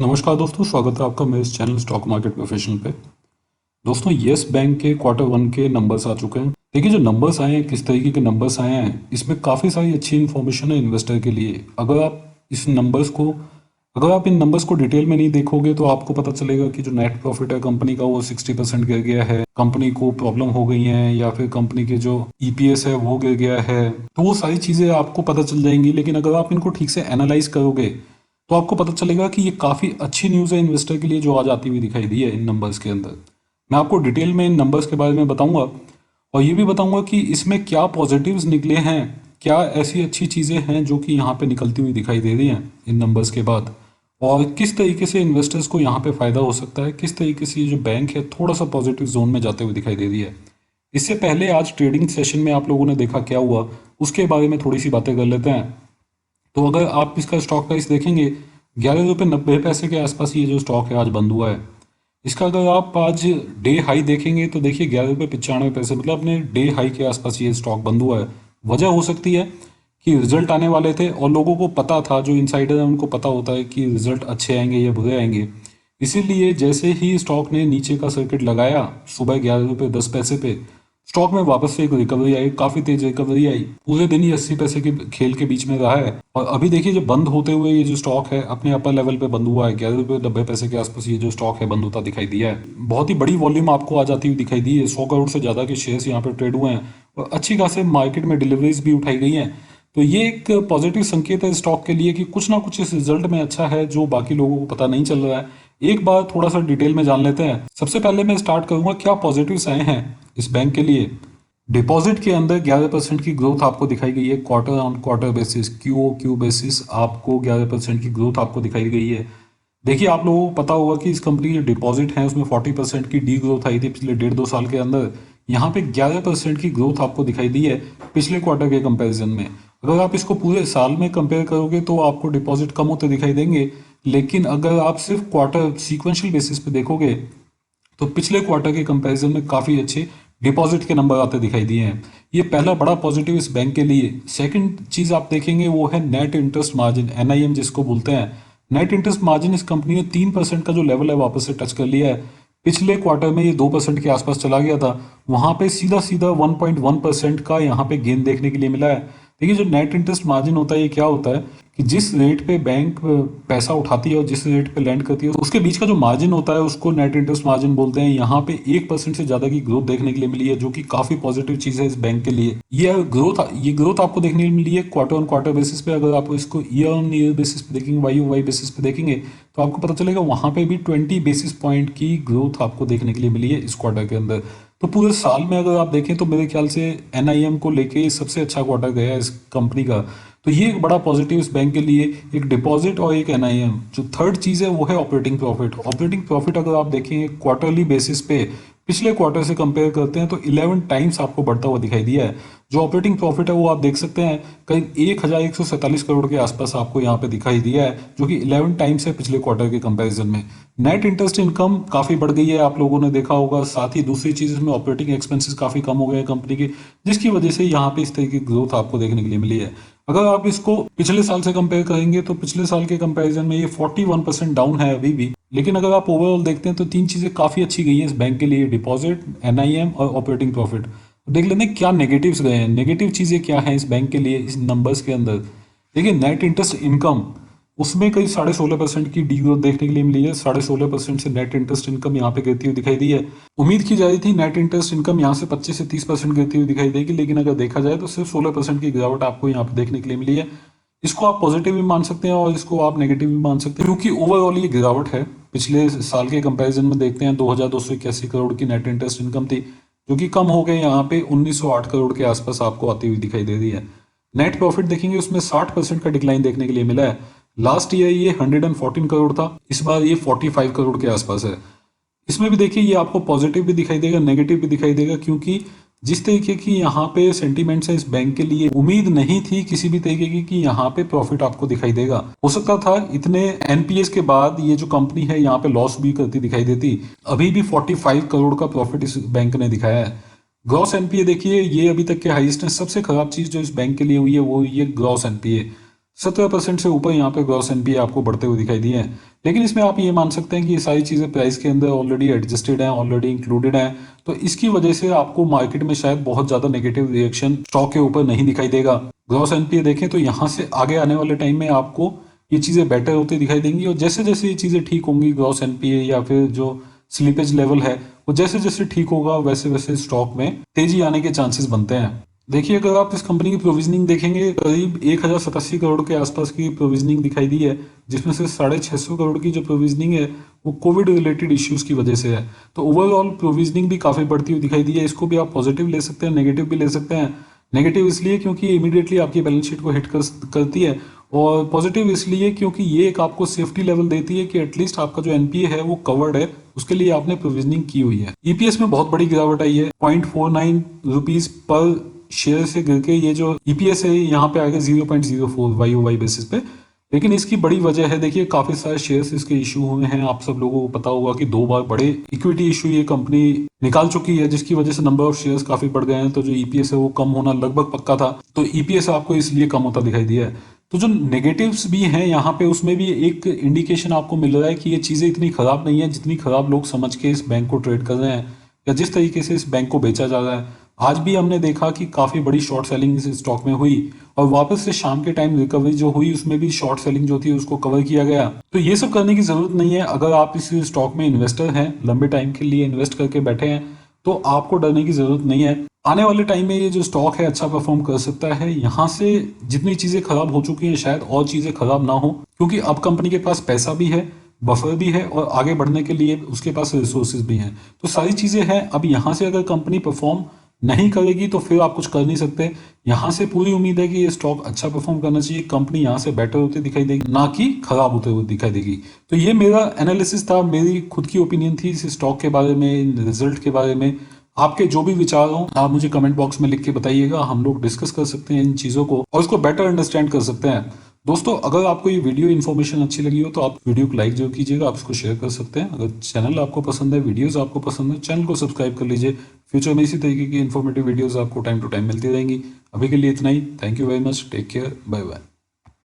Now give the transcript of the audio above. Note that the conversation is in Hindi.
नमस्कार दोस्तों, स्वागत है आपका मेरे इस चैनल स्टॉक मार्केट प्रोफेशनल पे। दोस्तों, यस बैंक के क्वार्टर वन के नंबर्स आ चुके हैं। देखिए, जो नंबर्स आए हैं, किस तरीके के नंबर्स आए हैं, इसमें काफ़ी सारी अच्छी इन्फॉर्मेशन है इन्वेस्टर के लिए। अगर आप इन नंबर्स को डिटेल में नहीं देखोगे तो आपको पता चलेगा कि जो नेट प्रॉफिट है कंपनी का वो 60% गिर गया है, कंपनी को प्रॉब्लम हो गई है, या फिर कंपनी के जो ईपीएस है वो गिर गया है। तो वो सारी चीज़ें आपको पता चल जाएंगी। लेकिन अगर आप इनको ठीक से एनालाइज करोगे तो आपको पता चलेगा कि ये काफ़ी अच्छी न्यूज़ है इन्वेस्टर के लिए जो आज आती हुई दिखाई दी है इन नंबर्स के अंदर। मैं आपको डिटेल में इन नंबर्स के बारे में बताऊंगा और ये भी बताऊंगा कि इसमें क्या पॉजिटिव्स निकले हैं, क्या ऐसी अच्छी चीज़ें हैं जो कि यहाँ पे निकलती हुई दिखाई दे रही हैं इन नंबर्स के बाद, और किस तरीके से इन्वेस्टर्स को यहाँ पे फ़ायदा हो सकता है, किस तरीके से ये जो बैंक है थोड़ा सा पॉजिटिव जोन में जाते हुए दिखाई दे रही है। इससे पहले आज ट्रेडिंग सेशन में आप लोगों ने देखा क्या हुआ, उसके बारे में थोड़ी सी बातें कर लेते हैं। तो अगर आप इसका स्टॉक प्राइस देखेंगे, 11 रुपये 90 पैसे के आसपास ये जो स्टॉक है आज बंद हुआ है। इसका अगर आप आज डे हाई देखेंगे तो देखिए 11 रुपये 95 पैसे, मतलब अपने डे हाई के आसपास ये स्टॉक बंद हुआ है। वजह हो सकती है कि रिजल्ट आने वाले थे और लोगों को पता था, जो इनसाइडर है उनको पता होता है कि रिजल्ट अच्छे आएंगे या बुरे आएंगे। इसीलिए जैसे ही स्टॉक ने नीचे का सर्किट लगाया सुबह 11 रुपये 10 पैसे पे, स्टॉक में वापस से एक रिकवरी आई, काफी तेज रिकवरी आई। पूरे दिन ही 80 पैसे के खेल के बीच में रहा है और अभी देखिए जब बंद होते हुए ये जो स्टॉक है अपने अपर लेवल पे बंद हुआ है। 11 रुपये 90 पैसे के आसपास ये जो स्टॉक है बंद होता दिखाई दिया है। बहुत ही बड़ी वॉल्यूम आपको आ जाती हुई दिखाई दी है। 100 करोड़ से ज्यादा के शेयर्स यहाँ पे ट्रेड हुए हैं और अच्छी खासे मार्केट में डिलीवरीज भी उठाई गई हैं। तो ये एक पॉजिटिव संकेत है स्टॉक के लिए कि कुछ ना कुछ इस रिजल्ट में अच्छा है जो बाकी लोगों को पता नहीं चल रहा है। एक बार थोड़ा सा डिटेल में जान लेते हैं। सबसे पहले मैं स्टार्ट करूंगा क्या पॉजिटिव्स आए हैं इस बैंक के लिए। डिपॉजिट के अंदर 11% की ग्रोथ आपको दिखाई गई है, quarter on quarter basis, Q basis आपको 11% की ग्रोथ आपको दिखाई गई है। देखिए, आप लोगों को पता होगा कि इस कंपनी के डिपॉजिट हैं उसमें 40% की डी ग्रोथ आई थी पिछले 1.5-2 साल के अंदर। यहाँ पे 11% की ग्रोथ आपको दिखाई दी है पिछले क्वार्टर के कंपैरिजन में। अगर आप इसको पूरे साल में कंपेयर करोगे तो आपको डिपॉजिट कम होते दिखाई देंगे, लेकिन अगर आप सिर्फ क्वार्टर सीक्वेंशियल बेसिस पे देखोगे तो पिछले क्वार्टर के कंपैरिजन में काफ़ी अच्छे डिपॉजिट के नंबर आते दिखाई दिए हैं। ये पहला बड़ा पॉजिटिव इस बैंक के लिए। सेकंड चीज़ आप देखेंगे वो है नेट इंटरेस्ट मार्जिन, एनआईएम जिसको बोलते हैं। नेट इंटरेस्ट मार्जिन इस कंपनी ने 3% का जो लेवल है वापस से टच कर लिया है। पिछले क्वार्टर में ये 2% के आसपास चला गया था, वहां पे सीधा सीधा 1.1% का यहाँ पे गेन देखने के लिए मिला है। देखिए, जो नेट इंटरेस्ट मार्जिन होता है ये क्या होता है कि जिस रेट पे बैंक पैसा उठाती है और जिस रेट पे लैंड करती है उसके बीच का जो मार्जिन होता है उसको नेट इंटरेस्ट मार्जिन बोलते हैं। यहाँ पे 1% से ज्यादा की ग्रोथ देखने के लिए मिली है जो कि काफी पॉजिटिव चीज है इस बैंक के लिए। ये ग्रोथ आपको देखने के लिए मिली है क्वार्टर ऑन क्वार्टर बेसिस पे। अगर आप इसको ईयर ऑन ईयर बेसिस पे देखेंगे, वाई बेसिस पे देखेंगे तो आपको पता चलेगा वहां पे भी 20 बेसिस पॉइंट की ग्रोथ आपको देखने के लिए मिली है इस क्वार्टर के अंदर। तो पूरे साल में अगर आप देखें तो मेरे ख्याल से एनआईएम को लेके सबसे अच्छा क्वार्टर गया है इस कंपनी का। तो ये एक बड़ा पॉजिटिव इस बैंक के लिए, एक डिपॉजिट और एक एनआईएम। जो थर्ड चीज़ है वो है ऑपरेटिंग प्रॉफिट। ऑपरेटिंग प्रॉफिट अगर आप देखेंगे क्वार्टरली बेसिस पे पिछले क्वार्टर से कंपेयर करते हैं तो 11 टाइम्स आपको बढ़ता हुआ दिखाई दिया है। जो ऑपरेटिंग प्रॉफिट है वो आप देख सकते हैं करीब 1147 करोड़ के आसपास आपको यहाँ पे दिखाई दिया है, जो कि 11 टाइम्स है पिछले क्वार्टर के कंपैरिजन में। नेट इंटरेस्ट इनकम काफ़ी बढ़ गई है, आप लोगों ने देखा होगा। साथ ही दूसरी चीज़ इसमें ऑपरेटिंग एक्सपेंसेस काफ़ी कम हो गए हैं कंपनी के, जिसकी वजह से यहाँ पे इस तरह की ग्रोथ आपको देखने के लिए मिली है। अगर आप इसको पिछले साल से कंपेयर करेंगे तो पिछले साल के कंपैरिजन में ये 41% डाउन है अभी भी। लेकिन अगर आप ओवरऑल देखते हैं तो तीन चीज़ें काफ़ी अच्छी गई हैं इस बैंक के लिए, डिपॉजिट, एनआईएम और ऑपरेटिंग प्रॉफिट। देख लेते हैं क्या नेगेटिव्स गए हैं, नेगेटिव चीज़ें क्या हैं इस बैंक के लिए इस नंबर्स के अंदर। देखिए, नेट इंटरेस्ट इनकम उसमें कई 16.5% की डी ग्रोथ देखने के लिए मिली है। 16.5% से नेट इंटरेस्ट इनकम यहाँ पे गिरती हुई दिखाई दी है। उम्मीद की जा रही थी नेट इंटरेस्ट इनकम यहाँ से 25 से 30% गिरती हुई दिखाई देगी, लेकिन अगर देखा जाए तो सिर्फ 16% की गिरावट आपको यहाँ पे देखने के लिए मिली है। इसको आप पॉजिटिव भी मान सकते हैं और इसको आप नेगेटिव भी मान सकते हैं, क्योंकि ओवरऑल ये गिरावट है। पिछले साल के कंपैरिजन में देखते हैं 2281 करोड़ की नेट इंटरेस्ट इनकम थी, जो कि कम हो गए यहाँ पे 1908 करोड़ के आसपास आपको आती हुई दिखाई दे रही है। नेट प्रॉफिट देखेंगे उसमें 60% का डिक्लाइन देखने के लिए मिला है। लास्ट ईयर ये 114 करोड़ था, इस बार ये 45 करोड़ के आसपास है। इसमें भी देखिए ये आपको पॉजिटिव भी दिखाई देगा, नेगेटिव भी दिखाई देगा, क्योंकि जिस तरीके की यहाँ पे सेंटीमेंट्स है इस बैंक के लिए, उम्मीद नहीं थी किसी भी तरीके की कि यहाँ पे प्रॉफिट आपको दिखाई देगा। हो सकता था इतने एनपीएस के बाद ये जो कंपनी है यहाँ पे लॉस भी करती दिखाई देती। अभी भी 45 करोड़ का प्रॉफिट इस बैंक ने दिखाया है। ग्रॉस एनपीए देखिए, ये अभी तक के हाईएस्ट है। सबसे खराब चीज जो इस बैंक के लिए हुई है वो ये ग्रॉस एनपीए, 17% से ऊपर यहाँ पे ग्रॉस एनपीए आपको बढ़ते हुए दिखाई दिए हैं। लेकिन इसमें आप ये मान सकते हैं कि ये सारी चीजें प्राइस के अंदर ऑलरेडी एडजस्टेड हैं, ऑलरेडी इंक्लूडेड हैं, तो इसकी वजह से आपको मार्केट में शायद बहुत ज्यादा नेगेटिव रिएक्शन स्टॉक के ऊपर नहीं दिखाई देगा। ग्रॉस एनपीए देखें तो यहाँ से आगे आने वाले टाइम में आपको ये चीजें बेटर होती दिखाई देंगी, और जैसे जैसे ये चीजें ठीक होंगी, ग्रॉस एनपीए या फिर जो स्लीपेज लेवल है वो जैसे जैसे ठीक होगा, वैसे वैसे स्टॉक में तेजी आने के चांसेस बनते हैं। देखिए, अगर आप इस कंपनी की प्रोविजनिंग देखेंगे, करीब 1087 करोड़ के आसपास की प्रोविजनिंग दिखाई दी है, जिसमें से 650 करोड़ की जो प्रोविजनिंग है वो कोविड रिलेटेड इश्यूज की वजह से है। तो ओवरऑल प्रोविजनिंग भी काफी बढ़ती हुई दिखाई दी है। इसको भी आप पॉजिटिव ले सकते हैं, नेगेटिव भी ले सकते हैं। नेगेटिव इसलिए क्योंकि इमीडिएटली आपकी बैलेंस शीट को हिट करती है, और पॉजिटिव इसलिए क्योंकि ये एक आपको सेफ्टी लेवल देती है कि एटलीस्ट आपका जो एनपीए है वो कवर्ड है, उसके लिए आपने प्रोविजनिंग की हुई है। ईपीएस में बहुत बड़ी गिरावट आई है, 0.49 रुपीज पर शेयर से गिर के ये जो ईपीएस है यहाँ पे आ गया 0.04 वाई बेसिस पे। लेकिन इसकी बड़ी वजह है, देखिए काफी सारे शेयर्स इसके इशू हुए हैं। आप सब लोगों को पता होगा कि 2 बार बड़े इक्विटी इशू ये कंपनी निकाल चुकी है, जिसकी वजह से नंबर ऑफ शेयर्स काफी बढ़ गए हैं। तो जो ईपीएस है वो कम होना लगभग पक्का था, तो ईपीएस आपको इसलिए कम होता दिखाई दिया है। तो जो नेगेटिव्स भी हैं यहाँ पे, उसमें भी एक इंडिकेशन आपको मिल रहा है कि ये चीजें इतनी खराब नहीं है जितनी खराब लोग समझ के इस बैंक को ट्रेड कर रहे हैं, या जिस तरीके से इस बैंक को बेचा जा रहा है। आज भी हमने देखा कि काफी बड़ी शॉर्ट सेलिंग इस स्टॉक में हुई, और वापस से शाम के टाइम रिकवरी जो हुई उसमें भी शॉर्ट सेलिंग जो थी उसको कवर किया गया। तो ये सब करने की जरूरत नहीं है। अगर आप इस स्टॉक में इन्वेस्टर हैं, लंबे टाइम के लिए इन्वेस्ट करके बैठे हैं, तो आपको डरने की जरूरत नहीं है। आने वाले टाइम में ये जो स्टॉक है अच्छा परफॉर्म कर सकता है। यहाँ से जितनी चीजें खराब हो चुकी हैं शायद और चीजें खराब ना हो, क्योंकि अब कंपनी के पास पैसा भी है, बफर भी है, और आगे बढ़ने के लिए उसके पास रिसोर्सेज भी हैं। तो सारी चीजें हैं। अब यहाँ से अगर कंपनी परफॉर्म नहीं करेगी तो फिर आप कुछ कर नहीं सकते। यहाँ से पूरी उम्मीद है कि ये स्टॉक अच्छा परफॉर्म करना चाहिए, कंपनी यहाँ से बेटर होते दिखाई देगी, ना कि खराब होते हुए दिखाई देगी। तो ये मेरा एनालिसिस था, मेरी खुद की ओपिनियन थी इस स्टॉक के बारे में, रिजल्ट के बारे में। आपके जो भी विचार हो आप मुझे कमेंट बॉक्स में लिख के बताइएगा, हम लोग डिस्कस कर सकते हैं इन चीज़ों को और इसको बेटर अंडरस्टैंड कर सकते हैं। दोस्तों, अगर आपको ये वीडियो इन्फॉर्मेशन अच्छी लगी हो तो आप वीडियो को लाइक जरूर कीजिएगा, आप इसको शेयर कर सकते हैं। अगर चैनल आपको पसंद है, वीडियोस आपको पसंद है, चैनल को सब्सक्राइब कर लीजिए। फ्यूचर में इसी तरीके की इन्फॉर्मेटिव वीडियोस आपको टाइम टू टाइम मिलती रहेंगी। अभी के लिए इतना ही। Thank you very much, take care, bye bye.